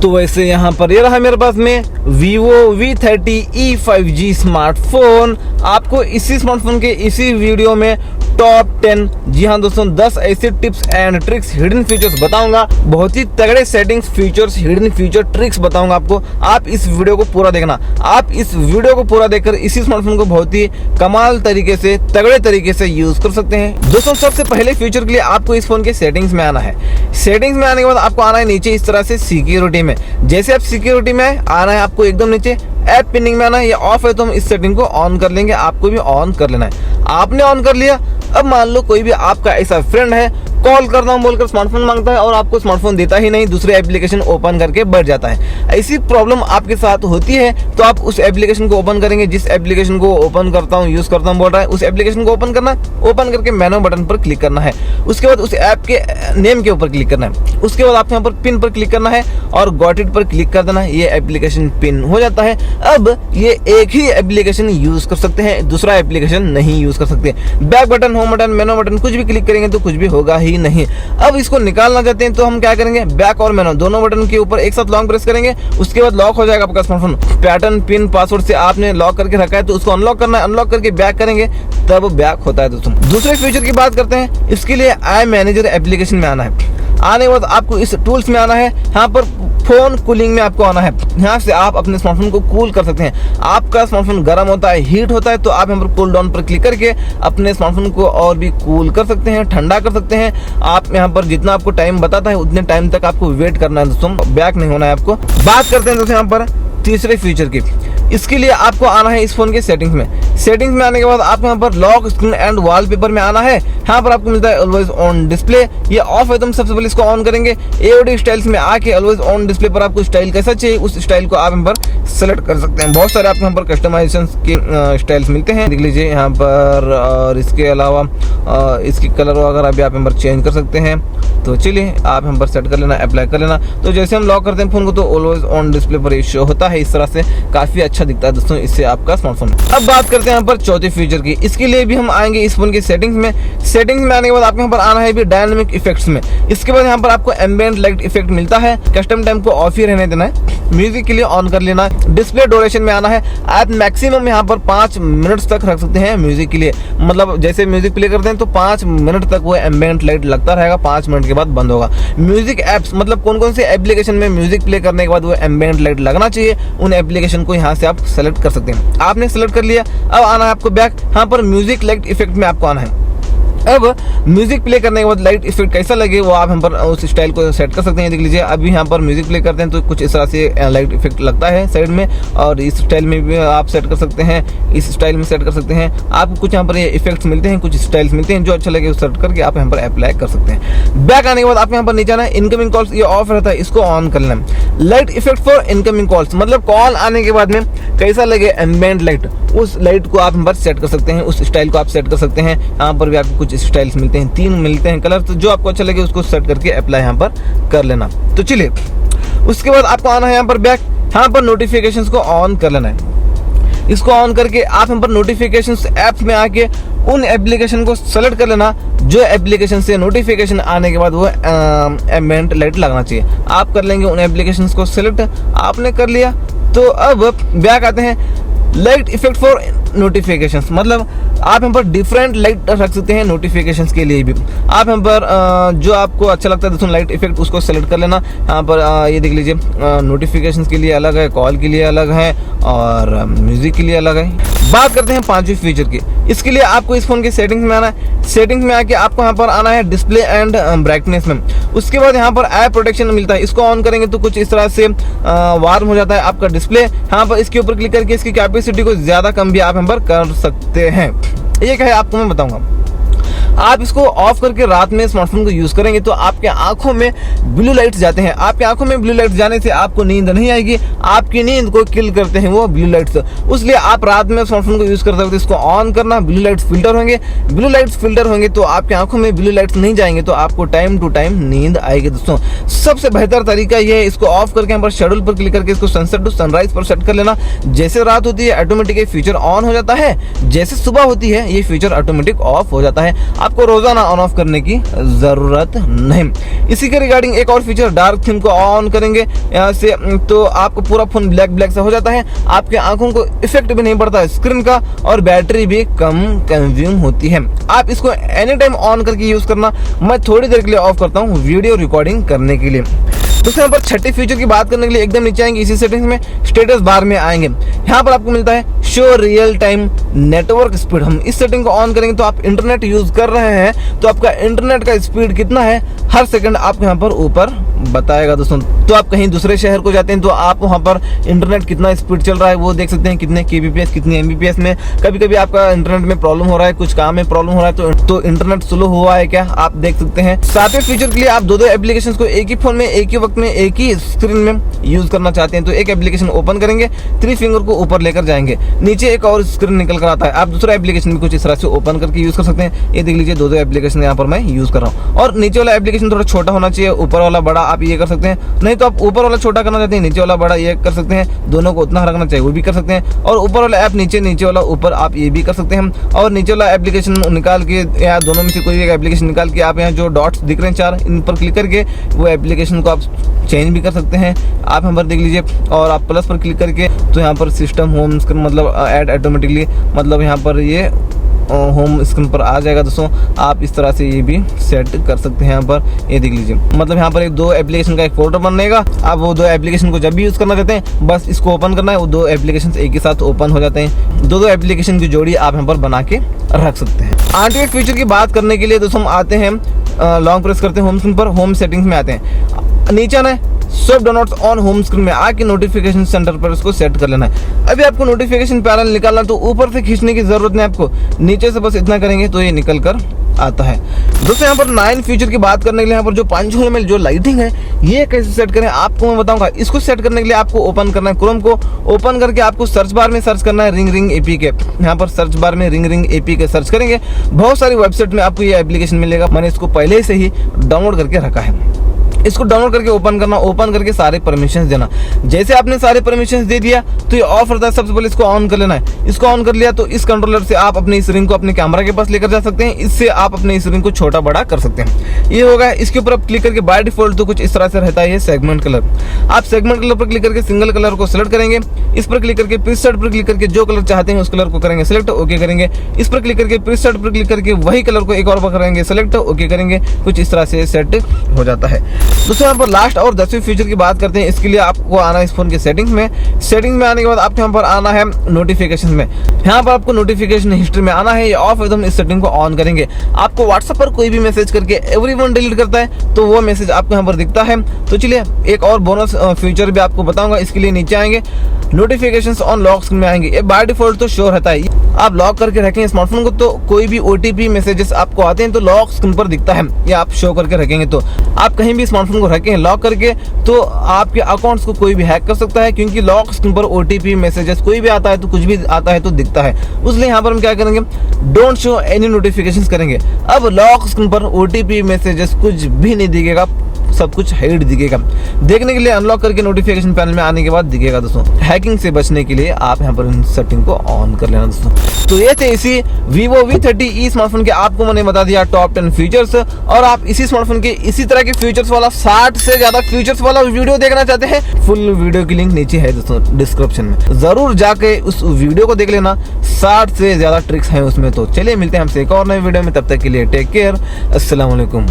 तो वैसे यहाँ पर ये रहा मेरे पास में Vivo V30e 5G स्मार्टफोन। आपको इसी स्मार्टफोन के इसी वीडियो में टॉप 10, जी हाँ दोस्तों, 10 ऐसे tips and tricks, hidden features बताऊंगा। बहुत ही तगड़े settings, features, hidden feature, tricks बताऊंगा आपको। आप इस वीडियो को पूरा देखना। आप इस वीडियो को पूरा देखकर इसी स्मार्टफोन को बहुत ही कमाल तरीके से, तगड़े तरीके से यूज कर सकते हैं। दोस्तों सबसे पहले फीचर के लिए आपको इस फोन के सेटिंग्स में आना है। सेटिंग्स में आने के बाद आपको आना है नीचे इस तरह से सिक्योरिटी में। जैसे आप सिक्योरिटी में आना है, आपको एकदम नीचे ऐप पिनिंग में आना है। ये ऑफ है तो हम इस सेटिंग को ऑन कर लेंगे, आपको भी ऑन कर लेना है। आपने ऑन कर लिया। अब मान लो कोई भी आपका ऐसा फ्रेंड है, कॉल करना हूं बोलकर स्मार्टफोन मांगता है और आपको स्मार्टफोन देता ही नहीं, दूसरे एप्लीकेशन ओपन करके बैठ जाता है। ऐसी प्रॉब्लम आपके साथ होती है तो आप उस एप्लीकेशन को ओपन करेंगे। जिस एप्लीकेशन को ओपन करता हूं, यूज करता हूं बोल रहा है, उस एप्लीकेशन को ओपन करना। ओपन करके मेनू बटन पर क्लिक करना है। उसके बाद उस ऐप के नेम के ऊपर क्लिक करना है। उसके बाद आपको यहाँ पर पिन पर क्लिक करना है और गॉट इट पर क्लिक कर देना है। ये एप्लीकेशन पिन हो जाता है। अब ये एक ही एप्लीकेशन यूज कर सकते हैं, दूसरा एप्लीकेशन नहीं यूज कर सकते। बैक बटन, होम बटन, मेनू बटन कुछ भी क्लिक करेंगे तो कुछ भी होगा ही नहीं। अब इसको निकालना चाहते हैं तो हम क्या करेंगे, बैक और मेनू दोनों बटन के ऊपर एक साथ लॉन्ग प्रेस करेंगे। उसके बाद लॉक हो जाएगा आपका स्मार्टफोन। पैटर्न, पिन, पासवर्ड से आपने लॉक करके रखा है तो उसको अनलॉक करना है। अनलॉक करके बैक करेंगे तब बैक होता है। दोस्तों दूसरे फीचर की बात करते हैं। इसके लिए आई मैनेजर एप्लीकेशन में आना है। आने के बाद आपको इस टूल्स में आना है। यहाँ पर फोन कूलिंग में आपको आना है। यहाँ से आप अपने स्मार्टफोन को कूल कर सकते हैं। आपका स्मार्टफोन गर्म होता है, हीट होता है, तो आप यहाँ पर कूल डाउन पर क्लिक करके अपने स्मार्टफोन को और भी कूल कर सकते हैं, ठंडा कर सकते हैं। आप यहाँ पर जितना आपको टाइम बताता है उतने टाइम तक आपको वेट करना है दोस्तों, बैक नहीं होना है आपको। बात करते हैं दोस्तों यहाँ पर तीसरे फीचर की। इसके लिए आपको आना है इस फोन के सेटिंग्स में। सेटिंग्स में आने के बाद आपको यहाँ पर लॉक स्क्रीन एंड वॉलपेपर में आना है। यहाँ पर आपको मिलता है ऑलवेज ऑन डिस्प्ले। ये ऑफ है तो हम सबसे पहले इसको ऑन करेंगे। एओडी स्टाइल्स में आके ऑलवेज ऑन डिस्प्ले पर आपको स्टाइल कैसा चाहिए उस स्टाइल को आप यहाँ पर सेलेक्ट कर सकते हैं। बहुत सारे आपको यहाँ पर कस्टमाइजेशन के स्टाइल्स मिलते हैं, देख लीजिए यहाँ पर। और इसके अलावा इसकी कलर वगैरह भी आप यहाँ पर चेंज कर सकते हैं। तो चलिए आप यहाँ पर सेट कर लेना, अप्लाई कर लेना। तो जैसे हम लॉक करते हैं फोन को तो ऑलवेज ऑन डिस्प्ले पर शो होता है। इस तरह से काफी अच्छा दिखता है दोस्तों इससे आपका स्मार्टफोन। अब बात करते हैं यहाँ पर चौथे फीचर की। इसके लिए भी हम आएंगे इस फोन की सेटिंग्स में। सेटिंग्स में आने के बाद आपको यहाँ पर आना है भी डायनामिक इफेक्ट्स में। इसके बाद यहाँ पर आपको एम्बिएंट लाइट इफेक्ट मिलता है। कस्टम टाइम को ऑफ ही रहने देना है, म्यूजिक के लिए ऑन कर लेना है। डिस्प्ले ड्यूरेशन में आना है। आप मैक्सिमम यहाँ पर 5 मिनट तक रख सकते हैं म्यूजिक के लिए। मतलब जैसे म्यूजिक प्ले करते हैं तो 5 मिनट तक वो एम्बिएंट लाइट लगता रहेगा, 5 मिनट के बाद बंद होगा। म्यूजिक एप्स, मतलब कौन कौन से एप्लीकेशन में म्यूजिक प्ले करने के बाद वो एम्बिएंट लाइट लगना चाहिए, उन एप्लीकेशन को यहाँ से आप सेलेक्ट कर सकते हैं। आपने सेलेक्ट कर लिया। अब आना है आपको बैक। यहाँ पर म्यूजिक लाइट इफेक्ट में आपको आना है। अब म्यूजिक प्ले करने के बाद लाइट इफेक्ट कैसा लगे वो आप यहाँ पर उस स्टाइल को सेट कर सकते हैं। देख लीजिए अभी यहाँ पर म्यूजिक प्ले करते हैं तो कुछ इस तरह से लाइट इफेक्ट लगता है साइड में, और इस स्टाइल में भी आप सेट कर सकते हैं, इस स्टाइल में सेट कर सकते हैं। आपको कुछ यहाँ पर ये इफेक्ट्स मिलते हैं, कुछ स्टाइल्स मिलते हैं, जो अच्छा लगे उस सेट करके आप यहाँ पर अप्लाई कर सकते हैं। बैक आने के बाद आप यहाँ पर नीचे आना है। इनकमिंग कॉल्स ये ऑफ रहता है, इसको ऑन कर लेना। Light effect for incoming calls, मतलब कॉल आने के बाद में कैसा लगे एम्बिएंट लाइट, उस लाइट को आप यहाँ पर सेट कर सकते हैं, उस स्टाइल को आप सेट कर सकते हैं। यहाँ पर भी आपको कुछ स्टाइल्स मिलते हैं, 3 मिलते हैं कलर, तो जो आपको अच्छा लगे उसको सेट करके अप्लाई यहाँ पर कर लेना। तो चलिए उसके बाद आपको आना है यहाँ पर बैक। यहाँ पर नोटिफिकेशंस को ऑन कर लेना है। इसको ऑन करके आप यहाँ पर नोटिफिकेशंस ऐप में आके उन एप्लीकेशन को सेलेक्ट कर लेना जो एप्लीकेशन से नोटिफिकेशन आने के बाद वो एम्बिएंट लाइट लगना चाहिए। आप कर लेंगे उन एप्लीकेशंस को सेलेक्ट, आपने कर लिया। तो अब बैक आते हैं। लाइट इफेक्ट फॉर नोटिफिकेशंस, मतलब आप यहाँ पर डिफरेंट लाइट रख सकते हैं नोटिफिकेशंस के लिए भी। आप यहाँ पर जो आपको अच्छा लगता है दोस्तों लाइट इफेक्ट, उसको सेलेक्ट कर लेना। यहाँ पर ये देख लीजिए नोटिफिकेशंस के लिए अलग है, कॉल के लिए अलग है और म्यूजिक के लिए अलग है। बात करते हैं पांचवी फीचर की। इसके लिए आपको इस फोन की सेटिंग्स में आना है। सेटिंग्स में आके आपको यहाँ पर आना है डिस्प्ले एंड ब्राइटनेस में। उसके बाद यहाँ पर आई प्रोटेक्शन मिलता है, इसको ऑन करेंगे तो कुछ इस तरह से वार्म हो जाता है आपका डिस्प्ले। यहाँ पर इसके ऊपर क्लिक करके इसकी कैपेसिटी को ज्यादा कम भी आप यहाँ पर कर सकते हैं। ये क्या है आपको मैं बताऊंगा। आप इसको ऑफ करके रात में स्मार्टफोन को यूज करेंगे तो आपके आंखों में ब्लू लाइट्स जाते हैं। आपकी आंखों में ब्लू लाइट्स जाने से आपको नींद नहीं आएगी, आपकी नींद को किल करते हैं वो ब्लू लाइट्स। इसलिए आप रात में स्मार्टफोन को यूज कर सकते हैं। इसको ऑन करना, ब्लू लाइट्स फिल्टर होंगे। ब्लू लाइट्स फिल्टर होंगे तो आपकी आंखों में ब्लू लाइट्स नहीं जाएंगे, तो आपको टाइम टू टाइम नींद आएगी। दोस्तों सबसे बेहतर तरीका ये है, इसको ऑफ करके यहाँ पर शेड्यूल पर क्लिक करके इसको सनसेट टू सनराइज पर सेट कर लेना। जैसे रात होती है ऑटोमेटिक ये फीचर ऑन हो जाता है, जैसे सुबह होती है ये फीचर ऑटोमेटिक ऑफ हो जाता है। आपको रोजाना ऑन ऑफ करने की जरूरत नहीं। इसी के रिगार्डिंग एक और फीचर, डार्क थीम को ऑन करेंगे यहाँ से तो आपको पूरा फोन ब्लैक से हो जाता है, आपके आंखों को इफेक्ट भी नहीं पड़ता है स्क्रीन का, और बैटरी भी कम कंज्यूम होती है। आप इसको एनी टाइम ऑन करके यूज करना, मैं थोड़ी देर के लिए ऑफ करता हूँ वीडियो रिकॉर्डिंग करने के लिए। दूसरे यहाँ पर छठी फीचर की बात करने के लिए एकदम नीचे आएंगे, इसी सेटिंग्स में स्टेटस बार में आएंगे, यहाँ पर आपको मिलता है show real time network speed. हम इस सेटिंग को ऑन करेंगे तो आप इंटरनेट यूज कर रहे हैं तो आपका इंटरनेट का स्पीड कितना है हर सेकंड आपको यहाँ पर ऊपर बताएगा दोस्तों। तो आप कहीं दूसरे शहर को जाते हैं तो आप वहाँ पर इंटरनेट कितना स्पीड चल रहा है वो देख सकते हैं, कितने kbps कितनी mbps में। कभी कभी आपका इंटरनेट में प्रॉब्लम हो रहा है, कुछ काम में प्रॉब्लम हो रहा है तो इंटरनेट स्लो हुआ है क्या आप देख सकते हैं। सातवें फीचर के लिए आप दो एप्लीकेशन को एक ही फोन में एक ही वक्त में एक ही स्क्रीन में यूज करना चाहते हैं तो एक एप्लीकेशन ओपन करेंगे, 3 फिंगर को ऊपर लेकर जाएंगे, नीचे एक और स्क्रीन निकल कर आता है, आप दूसरा एप्लीकेशन भी कुछ इस तरह से ओपन करके यूज कर सकते हैं। ये देख लीजिए दो एप्लीकेशन यहाँ पर मैं यूज कर रहा हूँ, और नीचे वाला एप्लीकेशन थोड़ा छोटा होना चाहिए, ऊपर वाला बड़ा आप ये कर सकते हैं। नहीं तो आप ऊपर वाला छोटा करना चाहते हैं, नीचे वाला बड़ा ये कर सकते हैं, दोनों को उतना रखना चाहिए वो भी कर सकते हैं। और ऊपर वाला ऐप नीचे वाला ऊपर आप ये भी कर सकते हैं। और नीचे वाला एप्लीकेशन निकाल के या दोनों में से कोई एक एप्लीकेशन निकाल के आप यहाँ जो डॉट्स दिख रहे हैं 4, इन पर क्लिक करके वो एप्लीकेशन को आप चेंज भी कर सकते हैं। आप यहाँ पर देख लीजिए, और आप प्लस पर क्लिक करके तो यहाँ पर सिस्टम होम स्क्रीन मतलब ऐड ऑटोमेटिकली मतलब यहाँ पर ये होम स्क्रीन पर आ जाएगा दोस्तों। आप इस तरह से ये भी सेट कर सकते हैं। यहाँ पर ये देख लीजिए, मतलब यहाँ पर एक 2 एप्लीकेशन का एक फोल्डर बनेगा। आप वो 2 एप्लीकेशन को जब भी यूज करना चाहते हैं बस इसको ओपन करना है, वो 2 एप्लीकेशन एक ही साथ ओपन हो जाते हैं। 2 एप्लीकेशन की जोड़ी आप यहाँ पर बना के रख सकते हैं। 8वें फीचर की बात करने के लिए दोस्तों हम आते हैं, लॉन्ग प्रेस करते हैं होम स्क्रीन पर, होम सेटिंग्स में आते हैं, नीचे आना है, swipe downloads on home screen में आके नोटिफिकेशन सेंटर पर इसको सेट कर लेना है। अभी आपको नोटिफिकेशन पैनल निकालना तो ऊपर से खींचने की जरूरत नहीं, आपको नीचे से बस इतना करेंगे तो ये निकल कर आता है। दोस्तों यहाँ पर 9 फीचर की बात करने के लिए यहाँ पर जो 5 में जो लाइटिंग है ये कैसे सेट करें आपको मैं बताऊंगा। इसको सेट करने के लिए आपको ओपन करना है, क्रोम को ओपन करके आपको सर्च बार में सर्च करना है रिंग एपीके। यहाँ पर सर्च बार में रिंग एपीके सर्च करेंगे, बहुत सारी वेबसाइट में आपको ये एप्लीकेशन मिलेगा। मैंने इसको पहले से ही डाउनलोड करके रखा है। इसको डाउनलोड करके ओपन करना, ओपन करके सारे परमिशंस देना। जैसे आपने सारे परमिशंस दे दिया तो ये ऑफ रहता है। सबसे पहले इसको ऑन कर लेना है। इसको ऑन कर लिया तो इस कंट्रोलर से आप अपने इस रिंग को अपने कैमरा के पास लेकर जा सकते हैं। इससे आप अपने इस रिंग को छोटा बड़ा कर सकते हैं। ये होगा। इसके ऊपर आप क्लिक करके बाय डिफॉल्ट तो कुछ इस तरह से रहता है ये सेगमेंट कलर। आप सेगमेंट कलर पर क्लिक करके सिंगल कलर को सिलेक्ट करेंगे। इस पर क्लिक करके प्रीसेट पर क्लिक करके जो कलर चाहते हैं उस कलर को करेंगे सिलेक्ट, ओके करेंगे। इस पर क्लिक करके प्रीसेट पर क्लिक करके वही कलर को एक और बार करेंगे सिलेक्ट, ओके करेंगे। कुछ इस तरह से सेट हो जाता है। दोस्तों यहाँ पर लास्ट और 10वीं फीचर की बात करते हैं। इसके लिए आपको आना है इस फोन के सेटिंग्स में आने के बाद आपको यहाँ पर आना है नोटिफिकेशन में। यहाँ पर आपको नोटिफिकेशन हिस्ट्री में आना है, ये ऑफ एकदम इस सेटिंग को ऑन करेंगे। आपको व्हाट्सएप पर कोई भी मैसेज करके एवरीवन डिलीट करता है तो वो मैसेज आपको यहाँ पर दिखता है। तो चलिए एक और बोनस फीचर भी आपको बताऊंगा। इसके लिए नीचे आएंगे, नोटिफिकेशंस ऑन लॉक स्क्रीन में आएंगे। ये बाय डिफॉल्ट तो शो रहता है। आप लॉक करके रखेंगे स्मार्टफोन को तो कोई भी ओटीपी मैसेजेस आपको आते हैं तो लॉक स्क्रीन पर दिखता है। ये आप शो करके रखेंगे तो आप कहीं भी स्मार्टफोन को रखें लॉक करके तो आपके अकाउंट्स को कोई भी हैक कर सकता है, क्योंकि लॉक स्क्रीन पर ओटीपी मैसेजेस कोई भी आता है तो कुछ भी आता है तो दिखता है। उसलिए यहाँ पर हम क्या करेंगे, डोंट शो एनी नोटिफिकेशंस करेंगे। अब लॉक स्क्रीन पर ओटीपी मैसेजेस कुछ भी नहीं दिखेगा, सब कुछ हाइड दिखेगा। देखने के लिए अनलॉक करके नोटिफिकेशन पैनल में आने के बाद दिखेगा। दोस्तों हैकिंग से बचने के लिए आप यहाँ पर इन सेटिंग को ऑन कर लेना दोस्तों। तो ये थे इसी Vivo V30e स्मार्टफोन के आपको मैंने बता दिया टॉप 10 फीचर्स। और आप इसी स्मार्टफोन के इसी तरह के फीचर्स वाला 60 से ज्यादा फीचर्स वाला वीडियो देखना चाहते हैं, फुल वीडियो की लिंक नीचे है दोस्तों डिस्क्रिप्शन में, जरूर जाके उस वीडियो को देख लेना। 60 से ज्यादा ट्रिक्स हैं उसमें। तो चलिए मिलते हैं हमसे एक और नए वीडियो में, तब तक के लिए टेक केयर, अस्सलाम वालेकुम।